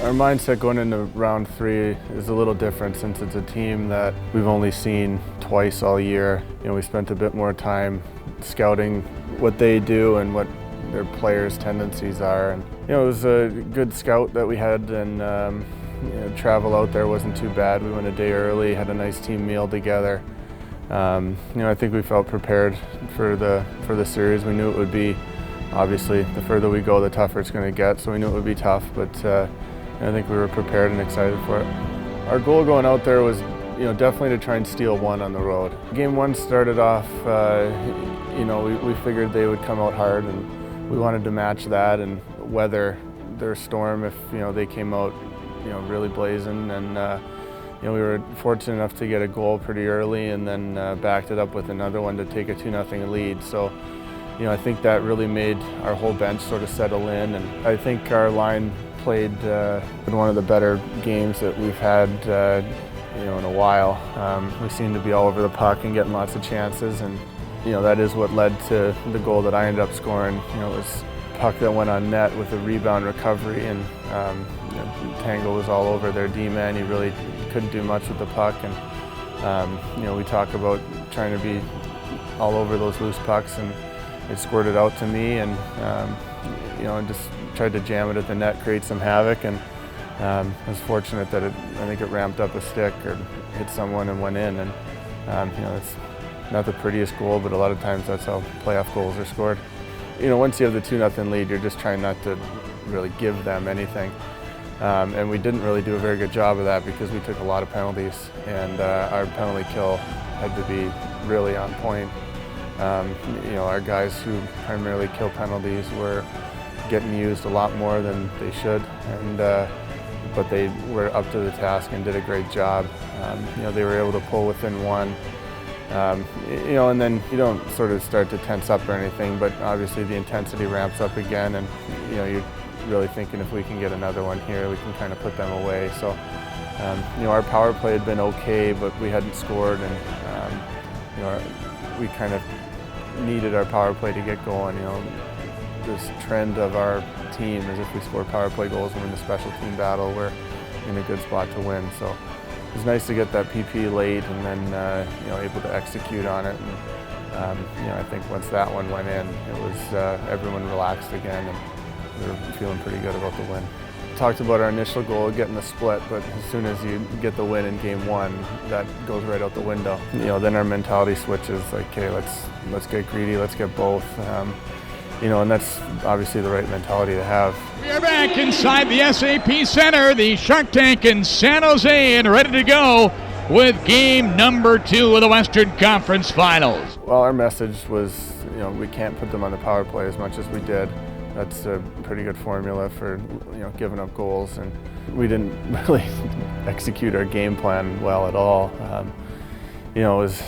Our mindset going into round 3 is a little different since it's a team that we've only seen twice all year. We spent a bit more time scouting what they do and what their players' tendencies are. And it was a good scout that we had, and travel out there wasn't too bad. We went a day early, had a nice team meal together. I think we felt prepared for the series. We knew it would be, obviously, the further we go, the tougher it's going to get. So we knew it would be tough, but I think we were prepared and excited for it. Our goal going out there was, definitely to try and steal one on the road. Game 1 started off, we figured they would come out hard, and we wanted to match that and weather their storm if they came out, really blazing. And we were fortunate enough to get a goal pretty early, and then backed it up with another one to take a 2-0 lead. So, I think that really made our whole bench sort of settle in, and I think our line played one of the better games that we've had in a while. We seemed to be all over the puck and getting lots of chances, and that is what led to the goal that I ended up scoring. It was a puck that went on net with a rebound recovery, and Tango was all over their D-man. He really couldn't do much with the puck, and we talk about trying to be all over those loose pucks, and it squirted out to me, and I just tried to jam it at the net, create some havoc, and I was fortunate that I think it ramped up a stick or hit someone and went in. And it's not the prettiest goal, but a lot of times that's how playoff goals are scored. Once you have the 2-0 lead, you're just trying not to really give them anything. And we didn't really do a very good job of that because we took a lot of penalties, and our penalty kill had to be really on point. Our guys who primarily kill penalties were getting used a lot more than they should, and but they were up to the task and did a great job. They were able to pull within one, and then you don't sort of start to tense up or anything, but obviously the intensity ramps up again, and you're really thinking if we can get another one here, we can kind of put them away. So our power play had been okay, but we hadn't scored, and we kind of needed our power play to get going. This trend of our team is if we score power play goals and win the special team battle, we're in a good spot to win. So it was nice to get that PP late, and then able to execute on it. And I think once that one went in, it was everyone relaxed again, and we were feeling pretty good about the win. Talked about our initial goal of getting the split, but as soon as you get the win in game 1, that goes right out the window. Then our mentality switches, like, okay, let's get greedy, let's get both. And that's obviously the right mentality to have. We are back inside the SAP Center, the Shark Tank in San Jose, and ready to go with game number 2 of the Western Conference Finals. Well, our message was, we can't put them on the power play as much as we did. That's a pretty good formula for, giving up goals, and we didn't really execute our game plan well at all. It was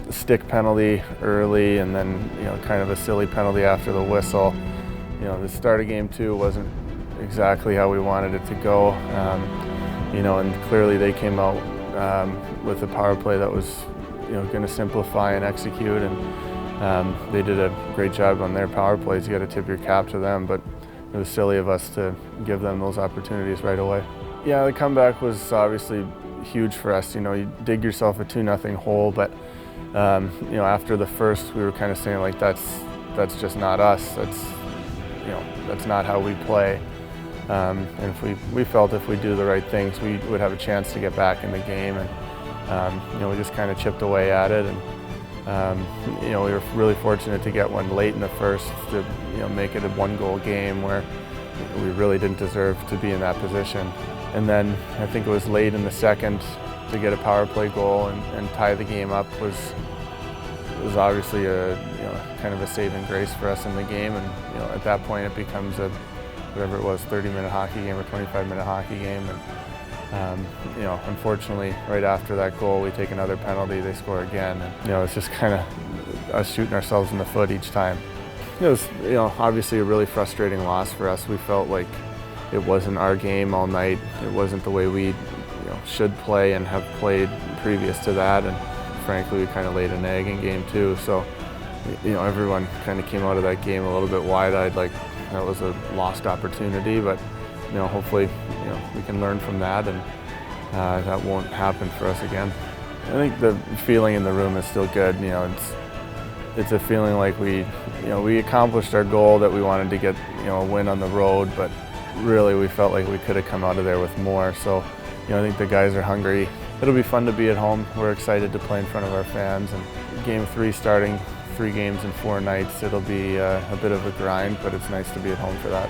a stick penalty early, and then kind of a silly penalty after the whistle. The start of game 2 wasn't exactly how we wanted it to go. And clearly they came out with a power play that was going to simplify and execute, and they did a great job on their power plays. You got to tip your cap to them, but it was silly of us to give them those opportunities right away. Yeah, the comeback was obviously huge for us. You dig yourself a 2-0 hole, but after the first, we were kind of saying, like, that's just not us. That's not how we play. And if we felt if we do the right things, we would have a chance to get back in the game. And we just kind of chipped away at it. And we were really fortunate to get one late in the first to make it a 1-goal game where we really didn't deserve to be in that position. And then I think it was late in the second to get a power play goal and tie the game up was obviously a kind of a saving grace for us in the game. And at that point it becomes a whatever it was, 30-minute hockey game or 25-minute hockey game. And unfortunately, right after that goal, we take another penalty, they score again. And, it's just kind of us shooting ourselves in the foot each time. It was, obviously a really frustrating loss for us. We felt like it wasn't our game all night. It wasn't the way we, should play and have played previous to that. And frankly, we kind of laid an egg in game 2. So, everyone kind of came out of that game a little bit wide-eyed, like that was a lost opportunity. But hopefully, we can learn from that, and that won't happen for us again. I think the feeling in the room is still good. It's a feeling like we accomplished our goal that we wanted to get, a win on the road, but really we felt like we could have come out of there with more. So, I think the guys are hungry. It'll be fun to be at home. We're excited to play in front of our fans, and Game 3 starting 3 games in 4 nights, it'll be a bit of a grind, but it's nice to be at home for that.